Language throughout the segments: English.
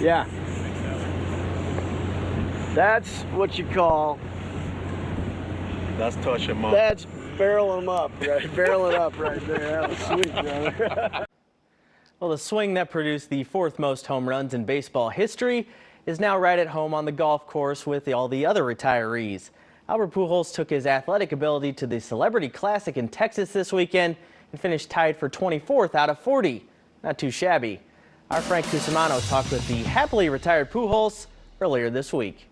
Yeah. That's what you call, That's touch him up. that's barrel him up, right? Barrel it up right there. That was sweet, brother. Well, the swing that produced the fourth most home runs in baseball history is now right at home on the golf course with all the other retirees. Albert Pujols took his athletic ability to the Celebrity Classic in Texas this weekend and finished tied for 24th out of 40. Not too shabby. Our Frank Cusimano talked with the happily retired Pujols earlier this week.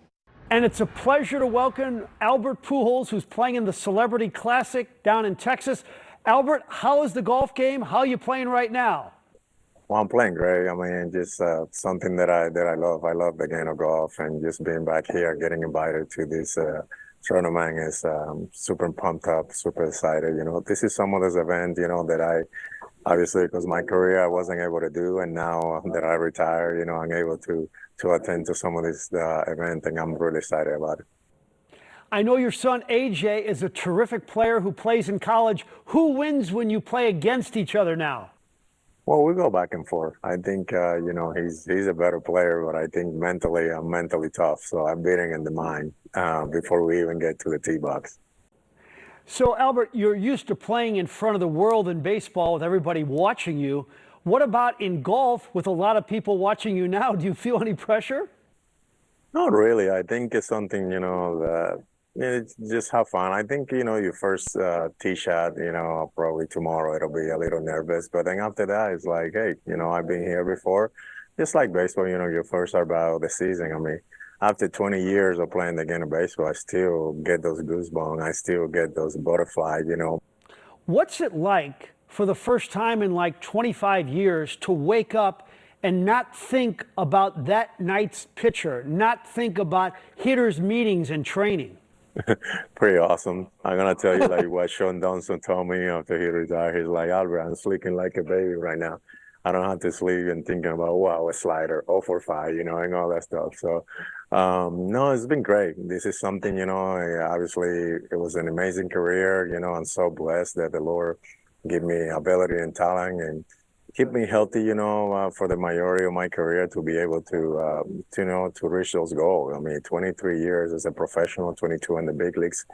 And it's a pleasure to welcome Albert Pujols, who's playing in the Celebrity Classic down in Texas. Albert, how is the golf game? How are you playing right now? Well, I'm playing great. I mean, just something that I love. I love the game of golf, and just being back here, getting invited to this tournament is super pumped up, super excited. You know, this is some of those events, you know, that I obviously, because my career I wasn't able to do, and now that I retired, you know, I'm able to attend to some of this event, and I'm really excited about it. I know your son AJ is a terrific player who plays in college. Who wins when you play against each other now? Well, we go back and forth. I think you know, he's a better player, but I think mentally I'm mentally tough, so I'm beating in the mind before we even get to the tee box. So, Albert, you're used to playing in front of the world in baseball with everybody watching you. What about in golf with a lot of people watching you now? Do you feel any pressure? Not really. I think it's something, you know, that it's just have fun. I think, you know, your first tee shot, you know, probably tomorrow it'll be a little nervous. But then after that, it's like, hey, you know, I've been here before. Just like baseball, you know, your first start of the season. I mean, after 20 years of playing the game of baseball, I still get those goosebumps. I still get those butterflies, you know. What's it like for the first time in like 25 years to wake up and not think about that night's pitcher, not think about hitters' meetings and training? Pretty awesome. I'm gonna tell you like what Sean Johnson told me after he retired. He's like, Albert, I'm sleeping like a baby right now. I don't have to sleep and thinking about, wow, a slider, 0 for 5, you know, and all that stuff. So, no, it's been great. This is something, you know, obviously it was an amazing career. You know, I'm so blessed that the Lord give me ability and talent and keep me healthy, you know, for the majority of my career to be able to you know, to reach those goals. I mean, 23 years as a professional, 22 in the big leagues.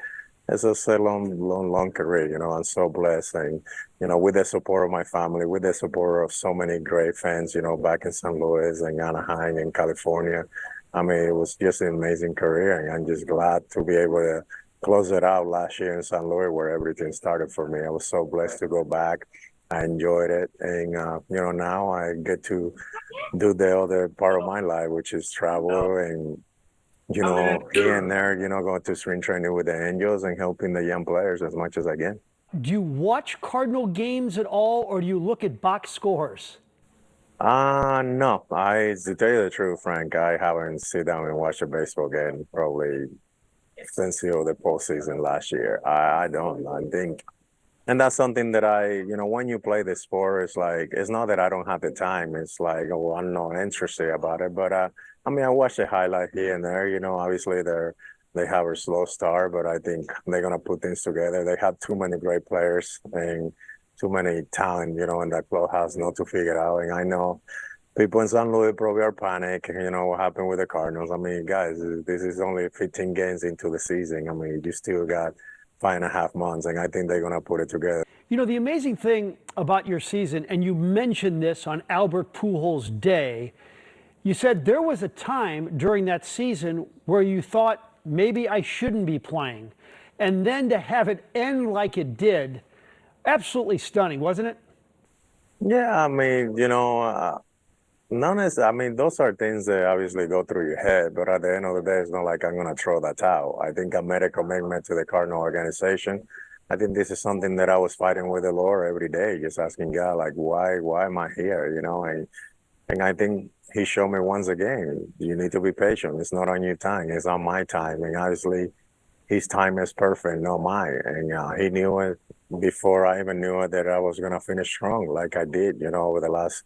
It's a long career, you know. I'm so blessed, and you know, with the support of my family, with the support of so many great fans, you know, back in St. Louis and Anaheim in California. I mean, it was just an amazing career, and I'm just glad to be able to close it out last year in St. Louis, where everything started for me. I was so blessed to go back. I enjoyed it, and you know, now I get to do the other part of my life, which is travel and, you know, here and there, you know, going to spring training with the Angels and helping the young players as much as I can. Do you watch Cardinal games at all, or do you look at box scores? No, to tell you the truth, Frank, I haven't sit down and watched a baseball game probably since, you know, the postseason last year. I don't. I think, and that's something that you know, when you play the sport, it's like, it's not that I don't have the time. It's like, oh, I'm not interested about it. But I mean, I watch the highlight here and there. You know, obviously they have a slow start, but I think they're gonna put things together. They have too many great players and too many talent, you know, in that clubhouse not to figure out. And I know people in St. Louis probably are panic. You know what happened with the Cardinals. I mean, guys, this is only 15 games into the season. I mean, you still got 5.5 months, and I think they're gonna put it together. You know, the amazing thing about your season, and you mentioned this on Albert Pujols Day, you said there was a time during that season where you thought maybe I shouldn't be playing. And then to have it end like it did, absolutely stunning, wasn't it? Yeah, I mean, you know, none is, I mean, those are things that obviously go through your head, but at the end of the day, it's not like I'm going to throw that out. I think I made a commitment to the Cardinal organization. I think this is something that I was fighting with the Lord every day, just asking God, like, why am I here? You know, and I think he showed me once again, you need to be patient. It's not on your time. It's on my time. And obviously, his time is perfect, not mine. And he knew it before I even knew it that I was going to finish strong like I did, you know, over the last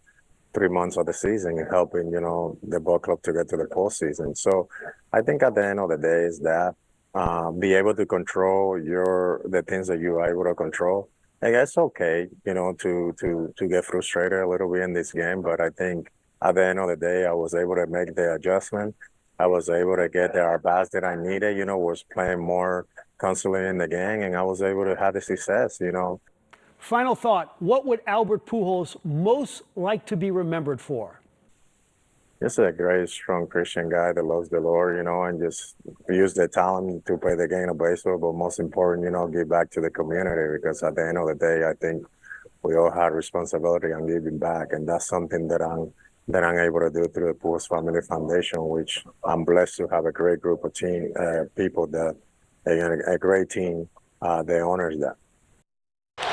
3 months of the season and helping, you know, the ball club to get to the postseason. So I think at the end of the day is that be able to control the things that you are able to control. I guess okay, to get frustrated a little bit in this game, but I think at the end of the day, I was able to make the adjustment. I was able to get the at-bats that I needed, was playing more constantly in the game, and I was able to have the success. Final thought, what would Albert Pujols most like to be remembered for? Just a great, strong Christian guy that loves the Lord, and just use the talent to play the game of baseball, but most important, give back to the community, because at the end of the day, I think we all have responsibility on giving back, and that's something that I'm able to do through the Pujols Family Foundation, which I'm blessed to have a great group of people that a great team that honors that.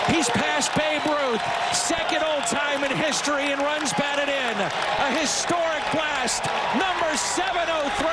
He's passed Babe Ruth, second all-time in history in runs batted in. A historic blast, number 703.